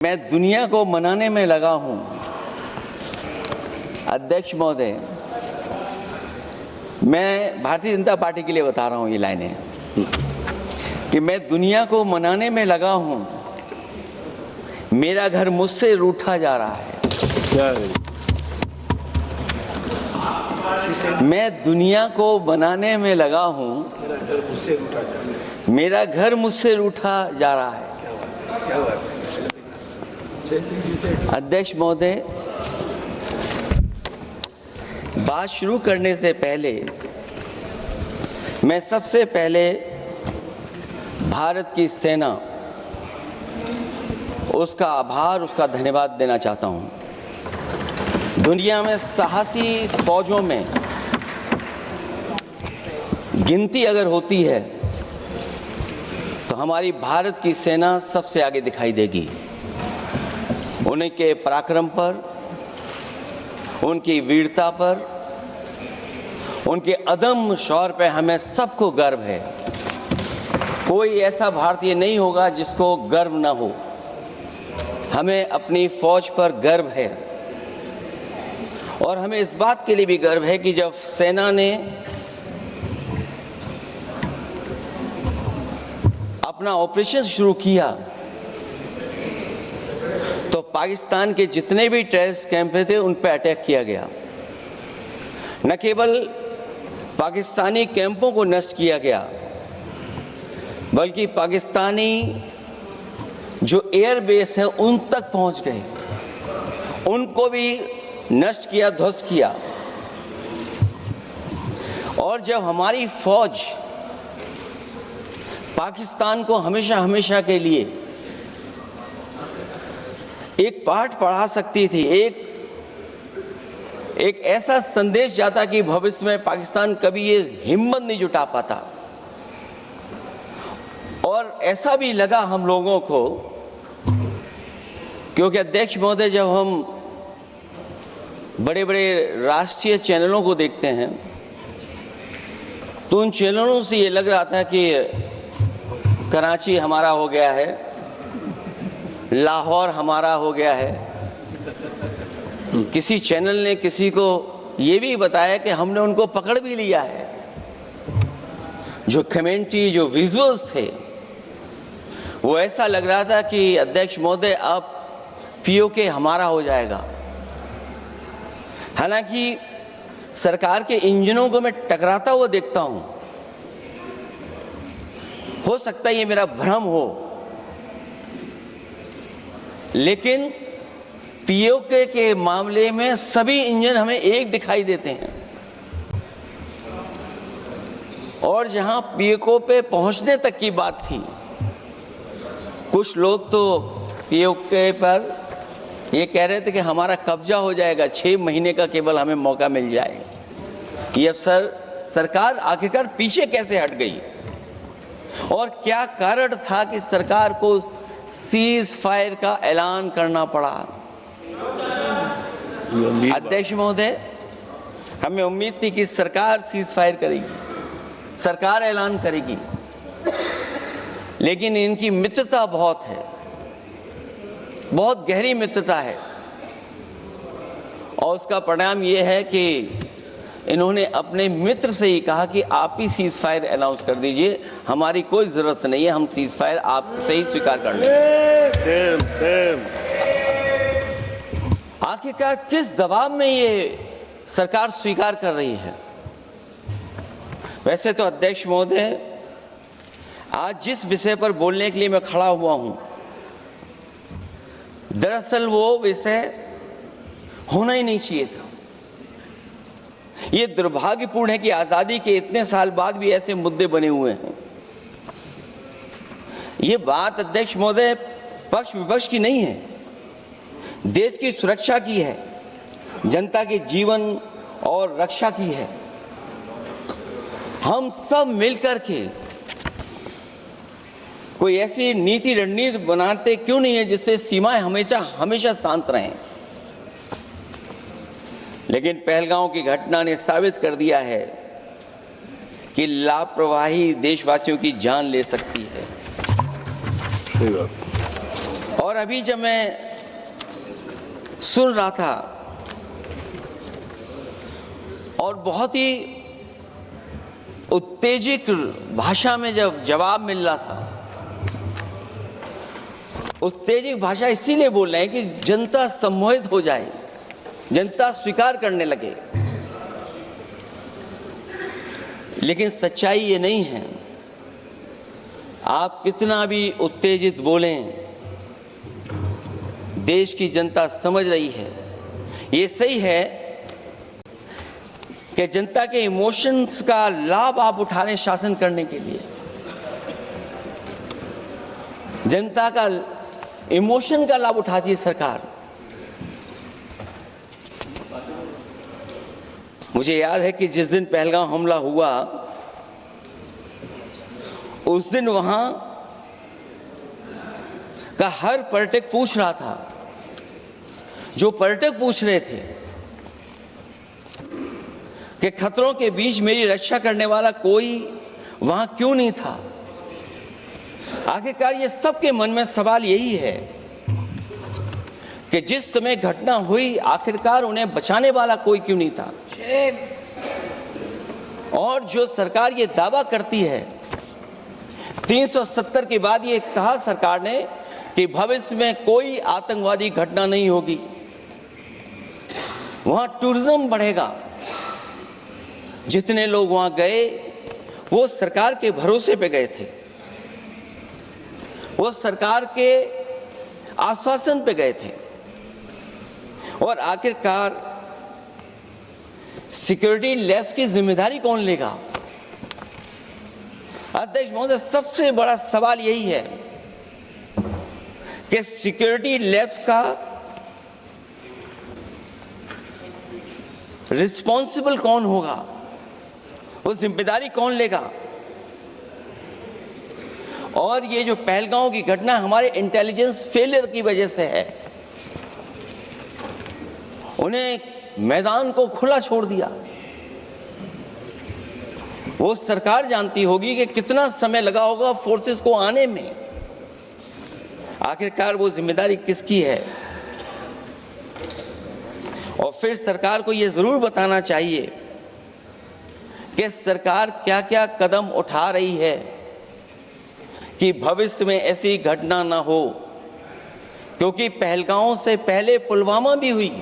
मैं दुनिया को मनाने में लगा हूं। अध्यक्ष महोदय, मैं भारतीय जनता पार्टी के लिए बता रहा हूं ये लाइनें कि मैं दुनिया को मनाने में लगा हूं, मेरा घर मुझसे रूठा जा रहा है। मैं दुनिया को बनाने में लगा हूं, मेरा घर मुझसे रूठा जा रहा है। क्या बात है? अध्यक्ष महोदय, बात शुरू करने से पहले मैं सबसे पहले भारत की सेना, उसका आभार, उसका धन्यवाद देना चाहता हूं। दुनिया में साहसी फौजों में गिनती अगर होती है तो हमारी भारत की सेना सबसे आगे दिखाई देगी। उनके पराक्रम पर, उनकी वीरता पर, उनके अदम्य शौर्य पर हमें सबको गर्व है। कोई ऐसा भारतीय नहीं होगा जिसको गर्व न हो। हमें अपनी फौज पर गर्व है और हमें इस बात के लिए भी गर्व है कि जब सेना ने अपना ऑपरेशन शुरू किया तो पाकिस्तान के जितने भी टेररिस्ट कैंप थे उन पर अटैक किया गया। न केवल पाकिस्तानी कैंपों को नष्ट किया गया बल्कि पाकिस्तानी जो एयर बेस है उन तक पहुंच गए, उनको भी नष्ट किया, ध्वस्त किया। और जब हमारी फौज पाकिस्तान को हमेशा हमेशा के लिए एक पाठ पढ़ा सकती थी, एक ऐसा संदेश जाता कि भविष्य में पाकिस्तान कभी ये हिम्मत नहीं जुटा पाता। और ऐसा भी लगा हम लोगों को, क्योंकि अध्यक्ष महोदय, जब हम बड़े बड़े राष्ट्रीय चैनलों को देखते हैं तो उन चैनलों से ये लग रहा था कि कराची हमारा हो गया है, लाहौर हमारा हो गया है। किसी चैनल ने किसी को ये भी बताया कि हमने उनको पकड़ भी लिया है। जो कमेंट्री, जो विजुअल्स थे, वो ऐसा लग रहा था कि अध्यक्ष महोदय अब पीओके हमारा हो जाएगा। हालांकि सरकार के इंजनों को मैं टकराता हुआ देखता हूं। हो सकता है ये मेरा भ्रम हो, लेकिन पीओके के मामले में सभी इंजन हमें एक दिखाई देते हैं। और जहां पीओके पे पहुंचने तक की बात थी, कुछ लोग तो पीओके पर ये कह रहे थे कि हमारा कब्जा हो जाएगा, 6 महीने का केवल हमें मौका मिल जाए। ये अब सरकार आखिरकार पीछे कैसे हट गई और क्या कारण था कि सरकार को सीज फायर का ऐलान करना पड़ा? अध्यक्ष महोदय, हमें उम्मीद थी कि सरकार सीज फायर करेगी, सरकार ऐलान करेगी, लेकिन इनकी मित्रता बहुत है, बहुत गहरी मित्रता है। और उसका परिणाम यह है कि इन्होंने अपने मित्र से ही कहा कि आप ही सीज फायर अनाउंस कर दीजिए, हमारी कोई जरूरत नहीं है, हम सीज फायर आपसे ही स्वीकार कर लेंगे। आखिरकार किस दबाव में ये सरकार स्वीकार कर रही है? वैसे तो अध्यक्ष महोदय, आज जिस विषय पर बोलने के लिए मैं खड़ा हुआ हूं, दरअसल वो विषय होना ही नहीं चाहिए था। ये दुर्भाग्यपूर्ण है कि आजादी के इतने साल बाद भी ऐसे मुद्दे बने हुए हैं। ये बात अध्यक्ष महोदय पक्ष विपक्ष की नहीं है, देश की सुरक्षा की है, जनता के जीवन और रक्षा की है। हम सब मिलकर के कोई ऐसी नीति रणनीति बनाते क्यों नहीं है जिससे सीमाएं हमेशा हमेशा शांत रहें। लेकिन पहलगांव की घटना ने साबित कर दिया है कि लापरवाही देशवासियों की जान ले सकती है। और अभी जब मैं सुन रहा था और बहुत ही उत्तेजित भाषा में जब जवाब मिल रहा था, उत्तेजित भाषा इसीलिए बोल रहे हैं कि जनता सम्मोहित हो जाए, जनता स्वीकार करने लगे। लेकिन सच्चाई ये नहीं है। आप कितना भी उत्तेजित बोलें, देश की जनता समझ रही है। ये सही है कि जनता के इमोशंस का लाभ आप उठा रहे हैं शासन करने के लिए। जनता का इमोशन का लाभ उठाती है सरकार। मुझे याद है कि जिस दिन पहलगाम हमला हुआ, उस दिन वहां का हर पर्यटक पूछ रहा था, जो पर्यटक पूछ रहे थे कि खतरों के बीच मेरी रक्षा करने वाला कोई वहां क्यों नहीं था। आखिरकार ये सबके मन में सवाल यही है कि जिस समय घटना हुई, आखिरकार उन्हें बचाने वाला कोई क्यों नहीं था। और जो सरकार ये दावा करती है, 370 के बाद ये कहा सरकार ने कि भविष्य में कोई आतंकवादी घटना नहीं होगी, वहां टूरिज्म बढ़ेगा। जितने लोग वहां गए वो सरकार के भरोसे पे गए थे, वो सरकार के आश्वासन पे गए थे। और आखिरकार सिक्योरिटी लैब्स की जिम्मेदारी कौन लेगा? अध्यक्ष महोदय, सबसे बड़ा सवाल यही है कि सिक्योरिटी लैब्स का रिस्पॉन्सिबल कौन होगा, वो जिम्मेदारी कौन लेगा। और ये जो पहलगांव की घटना हमारे इंटेलिजेंस फेलियर की वजह से है। उन्हें मैदान को खुला छोड़ दिया। वो सरकार जानती होगी कि कितना समय लगा होगा फोर्सेस को आने में। आखिरकार वो जिम्मेदारी किसकी है? और फिर सरकार को ये जरूर बताना चाहिए कि सरकार क्या क्या कदम उठा रही है कि भविष्य में ऐसी घटना ना हो। क्योंकि पहलगांव से पहले पुलवामा भी हुई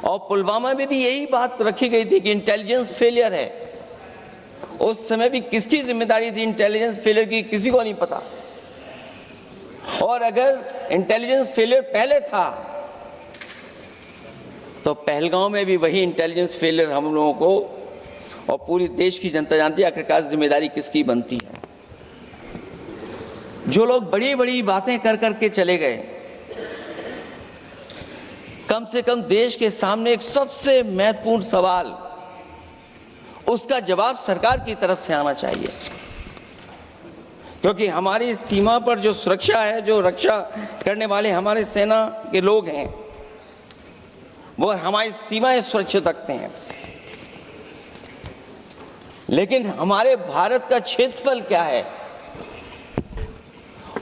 और पुलवामा में भी यही बात रखी गई थी कि इंटेलिजेंस फेलियर है। उस समय भी किसकी जिम्मेदारी थी इंटेलिजेंस फेलियर की? किसी को नहीं पता। और अगर इंटेलिजेंस फेलियर पहले था तो पहलगांव में भी वही इंटेलिजेंस फेलियर हम लोगों को और पूरी देश की जनता जानती है आखिरकार जिम्मेदारी किसकी बनती है। जो लोग बड़ी बड़ी बातें कर करके चले गए, कम से कम देश के सामने एक सबसे महत्वपूर्ण सवाल, उसका जवाब सरकार की तरफ से आना चाहिए। क्योंकि हमारी सीमा पर जो सुरक्षा है, जो रक्षा करने वाले हमारे सेना के लोग हैं, वो हमारी सीमाएं सुरक्षित रखते हैं। लेकिन हमारे भारत का क्षेत्रफल क्या है?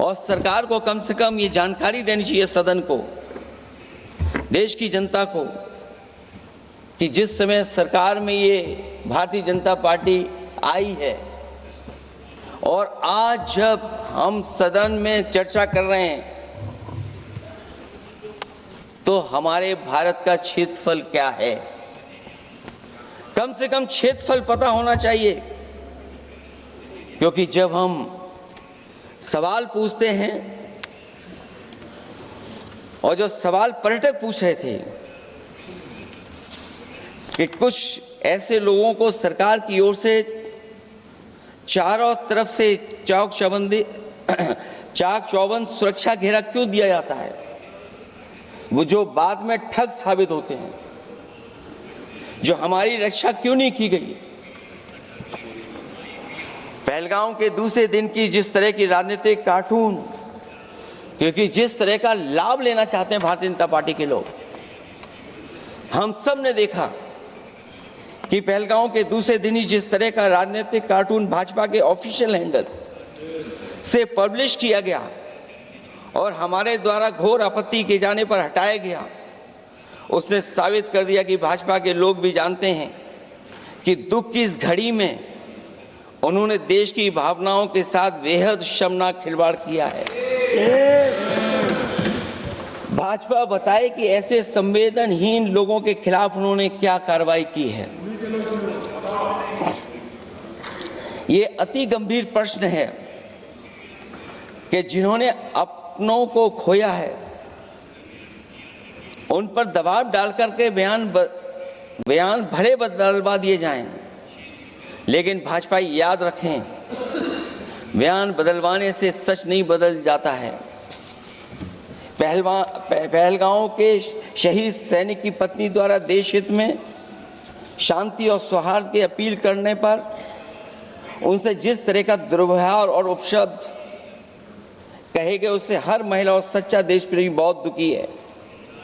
और सरकार को कम से कम ये जानकारी देनी चाहिए सदन को, देश की जनता को, कि जिस समय सरकार में ये भारतीय जनता पार्टी आई है और आज जब हम सदन में चर्चा कर रहे हैं तो हमारे भारत का क्षेत्रफल क्या है? कम से कम क्षेत्रफल पता होना चाहिए। क्योंकि जब हम सवाल पूछते हैं, और जो सवाल पर्यटक पूछ रहे थे कि कुछ ऐसे लोगों को सरकार की ओर से चारों तरफ से चाक चौबंद सुरक्षा घेरा क्यों दिया जाता है, वो जो बाद में ठग साबित होते हैं, जो हमारी रक्षा क्यों नहीं की गई। पहलगाम के दूसरे दिन की जिस तरह की राजनीतिक कार्टून, क्योंकि जिस तरह का लाभ लेना चाहते हैं भारतीय जनता पार्टी के लोग, हम सब ने देखा कि पहलगाम के दूसरे दिन ही जिस तरह का राजनीतिक कार्टून भाजपा के ऑफिशियल हैंडल से पब्लिश किया गया और हमारे द्वारा घोर आपत्ति किए जाने पर हटाया गया, उसने साबित कर दिया कि भाजपा के लोग भी जानते हैं कि दुख की इस घड़ी में उन्होंने देश की भावनाओं के साथ बेहद शर्मनाक खिलवाड़ किया है। भाजपा बताए कि ऐसे संवेदनहीन लोगों के खिलाफ उन्होंने क्या कार्रवाई की है। ये अति गंभीर प्रश्न है कि जिन्होंने अपनों को खोया है उन पर दबाव डाल करके बयान भले बदलवा दिए जाएं, लेकिन भाजपा याद रखें, बयान बदलवाने से सच नहीं बदल जाता है। पहलगांव के शहीद सैनिक की पत्नी द्वारा देश हित में शांति और सौहार्द की अपील करने पर उनसे जिस तरह का दुर्व्यवहार और उपशब्द कहे गए, उससे हर महिला और सच्चा देश प्रेमी बहुत दुखी है।